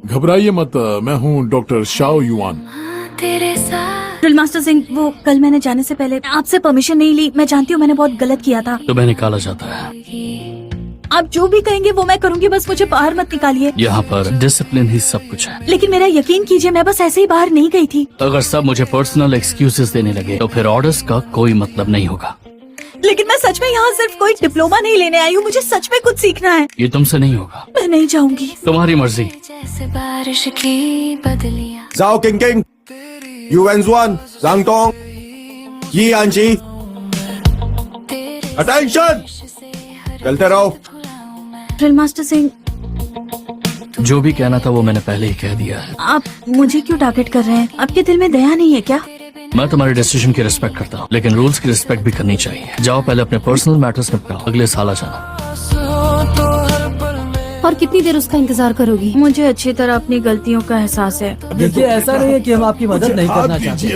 घबराइए मत, मैं हूँ doctor Shao yuan. Drill master Singh, वो कल मैंने जाने से पहले आपसे परमिशन नहीं ली। मैं जानती हूँ मैंने बहुत गलत किया था। तुम्हें निकाला जाता है। आप जो भी कहेंगे वो मैं करूँगी, बस मुझे बाहर मत निकालिए। यहाँ पर डिसिप्लिन ही सब कुछ है। लेकिन मेरा यकीन कीजिए, मैं बस ऐसे ही बाहर नहीं गई थी। अगर सब मुझे पर्सनल एक्सक्यूजेस देने लगे तो फिर ऑर्डर्स का कोई मतलब नहीं होगा। लेकिन मैं सच में यहाँ सिर्फ कोई डिप्लोमा नहीं लेने आई हूँ, मुझे सच में कुछ सीखना है। ये तुमसे नहीं होगा। मैं नहीं जाऊंगी। तुम्हारी मर्जी। बारिश की बदलियां। जाओ किंग किंग, यू वेंजुआन, जांगटोंग, ये आंची, अटेंशन, चलते रहो। ड्रिल मास्टर सिंह, जो भी कहना था वो मैंने पहले ही कह दिया है। आप मुझे क्यों टारगेट कर रहे हैं? आपके दिल में दया नहीं है क्या? मैं तुम्हारे डिसीजन की रिस्पेक्ट करता हूँ, लेकिन रूल्स की रिस्पेक्ट भी करनी चाहिए। जाओ पहले अपने पर्सनल मैटर्स निपटाओ, अगले साल आ जाना। और कितनी देर उसका इंतजार करोगी? मुझे अच्छी तरह अपनी गलतियों का एहसास है। देखिए, ऐसा नहीं है कि हम आपकी मदद नहीं करना चाहते।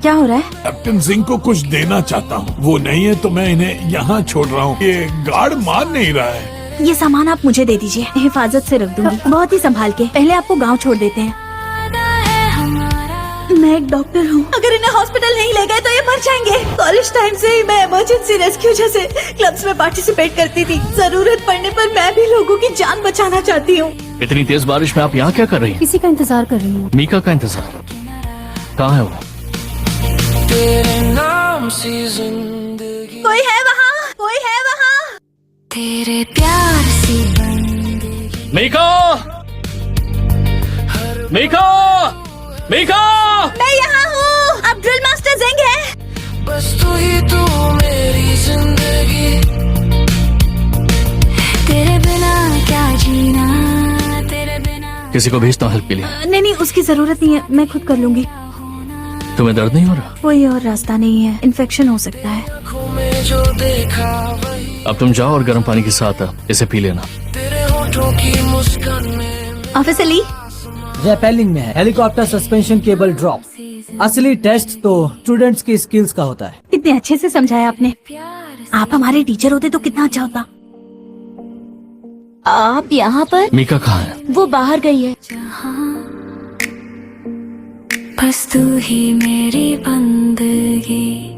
क्या हो रहा है? कैप्टन सिंह को कुछ देना चाहता हूँ, वो नहीं है तो मैं इन्हें यहाँ छोड़ रहा हूँ। ये गार्ड मान नहीं रहा है। ये सामान आप मुझे दे दीजिए, हिफाजत से रख दूंगी, बहुत ही संभाल के। पहले आपको गांव छोड़ देते हैं। मैं एक डॉक्टर हूँ, अगर इन्हें हॉस्पिटल नहीं ले गए तो ये मर जाएंगे। कॉलेज टाइम से ही मैं इमरजेंसी रेस्क्यू जैसे क्लब्स में पार्टिसिपेट करती थी। जरूरत पड़ने पर मैं भी लोगों की जान बचाना चाहती हूँ। इतनी तेज बारिश में आप यहाँ क्या कर रही हैं? किसी का इंतजार कर रही हूँ। मीका का इंतजार? कहाँ है वो? कोई है वहाँ? कोई है वहाँ? तेरे प्यार सी बंदगी। मीका! मीका! मीका! मैं यहाँ हूँ। आप ड्रिल मास्टर जिंग हैं? बस तू ही तू मेरी जिंदगी, तेरे बिना क्या जीना, तेरे बिना। किसी को भेजता हूँ हेल्प के लिए। नहीं, उसकी जरूरत नहीं है, मैं खुद कर लूंगी। तुम्हें दर्द नहीं हो रहा? कोई और रास्ता नहीं है, इन्फेक्शन हो सकता है। जो देखा वही, अब तुम जाओ और गर्म पानी के साथ इसे पी लेना। तेरे होठों की मुस्कान में। ऑफिसर ली, रैपेलिंग में है हेलीकॉप्टर सस्पेंशन केबल ड्रॉप। असली टेस्ट तो स्टूडेंट्स की स्किल्स का होता है। कितने अच्छे से समझाया आपने। आप हमारे टीचर होते तो कितना अच्छा होता। आप यहाँ पर? मीका कहाँ है? वो बाहर गई है। बस तू ही मेरी बंदगी।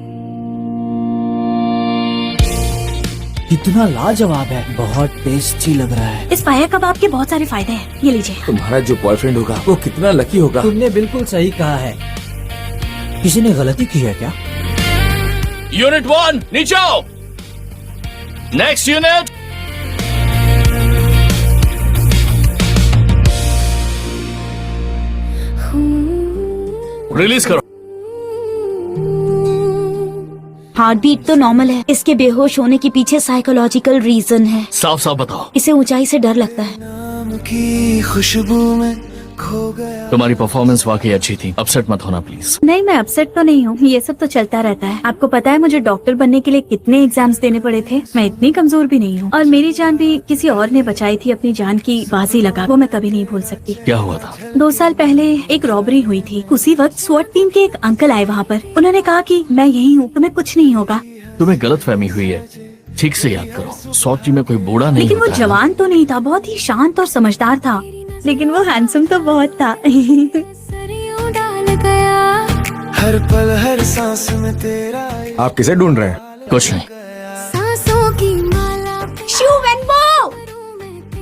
कितना लाजवाब है, बहुत टेस्टी लग रहा है। इस फायर कबाब के बहुत सारे फायदे हैं, ये लीजिए। तुम्हारा जो बॉयफ्रेंड होगा वो कितना लकी होगा। तुमने बिल्कुल सही कहा है। किसी ने गलती की है क्या? यूनिट 1 नीचे आओ। Next unit. रिलीज करो। हार्ट बीट तो नॉर्मल है, इसके बेहोश होने के पीछे साइकोलॉजिकल रीजन है। साफ साफ बताओ। इसे ऊंचाई से डर लगता है। नाम की खुशबू में खो गया। तुम्हारी परफॉर्मेंस वाकई अच्छी थी, अपसेट मत होना प्लीज। नहीं, मैं अपसेट तो नहीं हूँ, ये सब तो चलता रहता है। आपको पता है मुझे डॉक्टर बनने के लिए कितने एग्जाम्स देने पड़े थे। मैं इतनी कमजोर भी नहीं हूँ, और मेरी जान भी किसी और ने बचाई थी अपनी जान की बाजी लगा। वो मैं कभी नहीं भूल सकती। क्या हुआ था? 2 साल पहले एक रॉबरी हुई थी। उसी वक्त स्वॉट टीम के एक अंकल आए वहाँ पर। उन्होंने कहा कि मैं यही हूँ, तुम्हें कुछ नहीं होगा। तुम्हें गलतफहमी हुई है, ठीक से याद करो। सॉर्टी में कोई बूढ़ा नहीं लेकिन वो होता है। जवान तो नहीं था, बहुत ही शांत और समझदार था। लेकिन वो हैंडसम तो बहुत था। सरियों डाल गया, हर पल हर सांस में तेरा। आप किसे ढूंढ रहे हैं? कुछ नहीं। सांसों की माला शू वेनबो!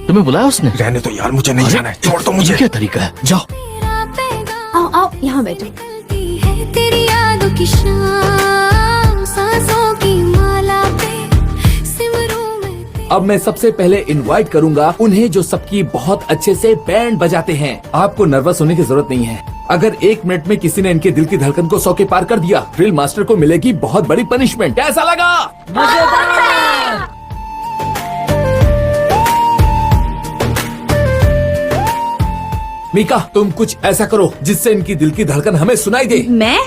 तुम्हें बुलाया उसने? रहने तो यार, मुझे नहीं अरे, जाना है, छोड़ दो ये मुझे। क्या तरीका है? जाओ। तेरा पैगाम आओ आओ, यहाँ बैठो। निकलती है तेरी यादों की शाम, सांसों की माला पे सिमरूं में। अब मैं सबसे पहले इनवाइट करूंगा उन्हें जो सबकी बहुत अच्छे से बैंड बजाते हैं। आपको नर्वस होने की जरूरत नहीं है। अगर 1 मिनट में किसी ने इनके दिल की धड़कन को 100 के पार कर दिया, ड्रिल मास्टर को मिलेगी बहुत बड़ी पनिशमेंट। कैसा लगा? मीका, तुम कुछ ऐसा करो जिससे इनकी दिल की धड़कन हमें सुनाई दे। मैं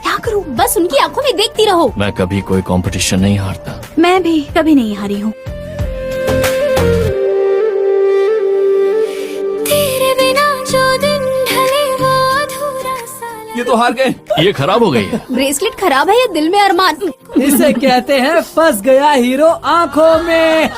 क्या करूँ? बस उनकी आंखों में देखती रहो। मैं कभी कोई कंपटीशन नहीं हारता। मैं भी कभी नहीं हारी हूँ। तेरे बिना जो दिन ढले वो अधूरा सा। ये तो हार गए। ये खराब हो गई है। ब्रेसलेट खराब है या दिल में अरमान? इसे कहते हैं फंस गया हीरो आंखों में।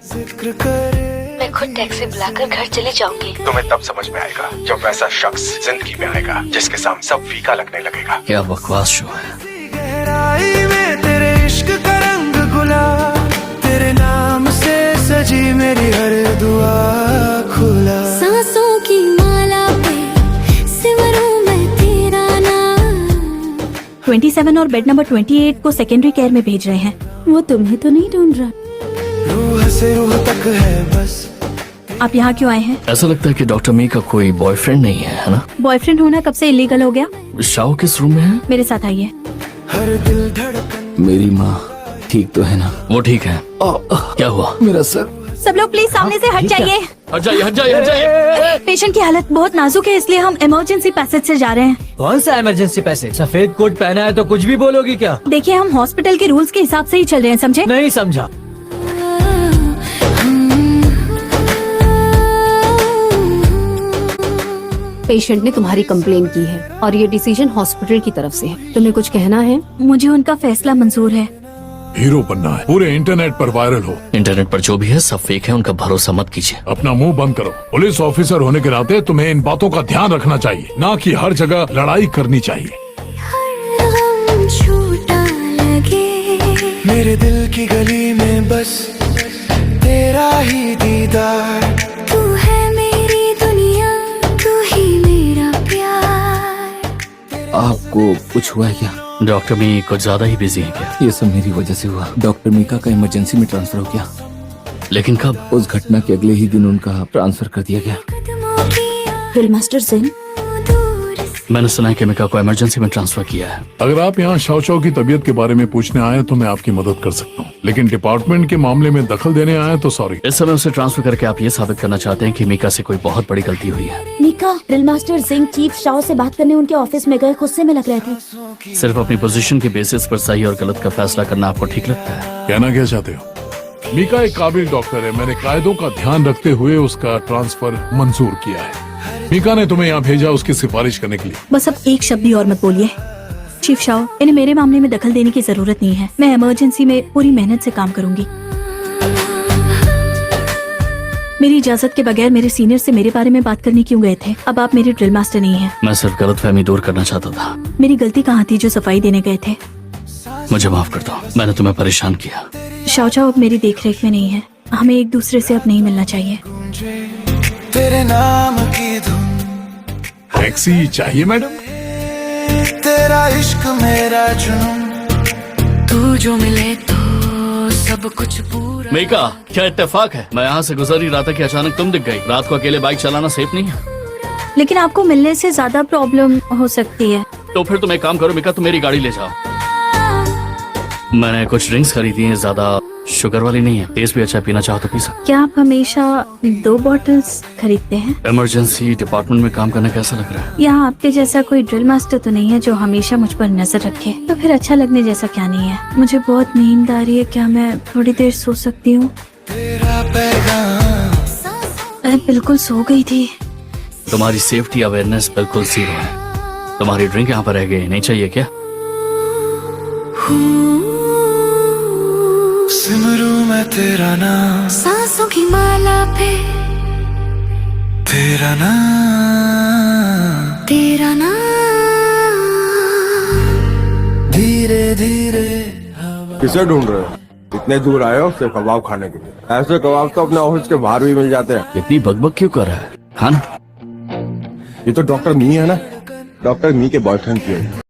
जिक्र करे मैं खुद टैक्सी बुलाकर घर चले जाऊंगी। तुम्हें तब समझ में आएगा जब वैसा शख्स जिंदगी में आएगा जिसके सामने सब फीका लगने लगेगा। क्या बकवास शो है। गहराई में तेरे इश्क का रंग गुलाब, तेरे नाम से सजी मेरी हर दुआ खुला। सांसों की माला पे सिमरूं मैं तेरा नाम। 27 और बेड नंबर 28 को सेकेंडरी केयर में भेज रहे हैं। वो तुम्हें तो नहीं ढूंढ रहा। रूह से रूह तक है बस। आप यहाँ क्यों आए हैं? ऐसा लगता है कि डॉक्टर मी का कोई बॉयफ्रेंड नहीं है ना? बॉयफ्रेंड होना कब से इलीगल हो गया? शाओ किस रूम में है? मेरे साथ आइए। हर दिल धड़कन मेरी माँ ठीक तो है ना? वो ठीक है। क्या हुआ? मेरा सर। सब लोग प्लीज सामने से हट जाइए। हट जाइए, हट जाइए, हट जाइए। पेशेंट की हालत बहुत नाजुक है, इसलिए हम इमरजेंसी पैसेज से जा रहे हैं। कौन सा इमरजेंसी पैसेज? सफेद कोट पहना है तो कुछ भी बोलोगी क्या? देखिए, हम हॉस्पिटल के रूल्स के हिसाब से ही चल रहे हैं, समझे? नहीं समझा। पेशेंट ने तुम्हारी कंप्लेन की है और ये डिसीजन हॉस्पिटल की तरफ से है। तुम्हें कुछ कहना है? मुझे उनका फैसला मंजूर है। हीरो बनना है, पूरे इंटरनेट पर वायरल हो। इंटरनेट पर जो भी है सब फेक है, उनका भरोसा मत कीजिए। अपना मुंह बंद करो। पुलिस ऑफिसर होने के नाते तुम्हें इन बातों का ध्यान रखना चाहिए, ना कि हर जगह लड़ाई करनी चाहिए। हर गम छूटा लगे, मेरे दिल की गली में बस तेरा ही दीदार। तू है मेरी दुनिया, तू ही मेरा प्यार। आपको कुछ हुआ है क्या? डॉक्टर मी कुछ ज्यादा ही बिजी है क्या? ये सब मेरी वजह से हुआ। डॉक्टर मीका का इमरजेंसी में ट्रांसफर हो गया। लेकिन कब? उस घटना के अगले ही दिन उनका ट्रांसफर कर दिया गया। कदमों की ड्रिल मास्टर सिंह, दूर से मैंने सुना है कि मिका को इमरजेंसी में ट्रांसफर किया है। अगर आप यहाँ शाओ की तबीयत के बारे में पूछने आए तो मैं आपकी मदद कर सकता हूँ, लेकिन डिपार्टमेंट के मामले में दखल देने आए तो सॉरी। इस समय उसे ट्रांसफर करके आप ये साबित करना चाहते हैं कि मीका से कोई बहुत बड़ी गलती हुई है। Mika, drill master Singh chief Shao से बात करने उनके ऑफिस में गए, गुस्से में लग रहे थे। सिर्फ अपनी पोजीशन के बेसिस पर सही और गलत का फैसला करना आपको ठीक लगता है? कहना क्या चाहते हो? मीका एक काबिल डॉक्टर है, मैंने कायदों का ध्यान रखते हुए उसका ट्रांसफर मंजूर किया है। मीका ने तुम्हें यहाँ भेजा उसकी सिफारिश करने के लिए। बस अब एक शब्द भी और मत बोलिए। चीफ शाओ, इन्हें मेरे मामले में दखल देने की जरूरत नहीं है। मैं इमरजेंसी में पूरी मेहनत से काम करूंगी। मेरी इजाजत के बगैर मेरे सीनियर से मेरे बारे में बात करने क्यों गए थे? अब आप मेरे ड्रिल मास्टर नहीं हैं। मैं सिर्फ गलतफहमी दूर करना चाहता था। मेरी गलती कहाँ थी जो सफाई देने गए थे? मुझे माफ कर दो, मैंने तुम्हें परेशान किया। शाओ अब मेरी देखरेख में नहीं है। हमें एक दूसरे से अब नहीं मिलना चाहिए। तेरे नाम की धुन, टैक्सी चाहिए मैडम? तेरा इश्क मेरा जुनून, तू जो मिले तो सब कुछ पूरा। मीका, क्या इत्तेफाक है? मैं यहाँ से गुजर ही रहा था कि अचानक तुम दिख गई। रात को अकेले बाइक चलाना सेफ नहीं है। लेकिन आपको मिलने से ज्यादा प्रॉब्लम हो सकती है। तो फिर तुम एक काम करो मीका, तुम मेरी गाड़ी ले जाओ। मैंने कुछ ड्रिंक्स खरीदी हैं, ज्यादा शुगर वाली नहीं है। टेस्ट भी अच्छा, पीना चाहो तो पी सकते। क्या आप हमेशा 2 बॉटल्स खरीदते हैं? इमरजेंसी डिपार्टमेंट में काम करना कैसा लग रहा है? यहाँ आपके जैसा कोई ड्रिल मास्टर तो नहीं है जो हमेशा मुझ पर नजर रखे। तो फिर अच्छा लगने जैसा क्या नहीं है? मुझे बहुत नींद आ रही है, क्या मैं थोड़ी देर सो सकती हूँ? तेरा पैगाम, मैं बिल्कुल सो गई थी। तुम्हारी सेफ्टी अवेयरनेस बिल्कुल जीरो है। तुम्हारी ड्रिंक यहाँ पर रह गई, नहीं चाहिए क्या? सिमरूं मैं तेरा नाम, सांसों की माला पे तेरा नाम, तेरा नाम। धीरे धीरे किसे ढूंढ रहे हो? इतने दूर आए हो सिर्फ कबाब खाने के लिए? ऐसे कबाब तो अपने ऑफिस के बाहर भी मिल जाते हैं। इतनी बकबक क्यों कर रहा है? खाना ये तो डॉक्टर मी है ना, डॉक्टर मी के बॉयफ्रेंड की है।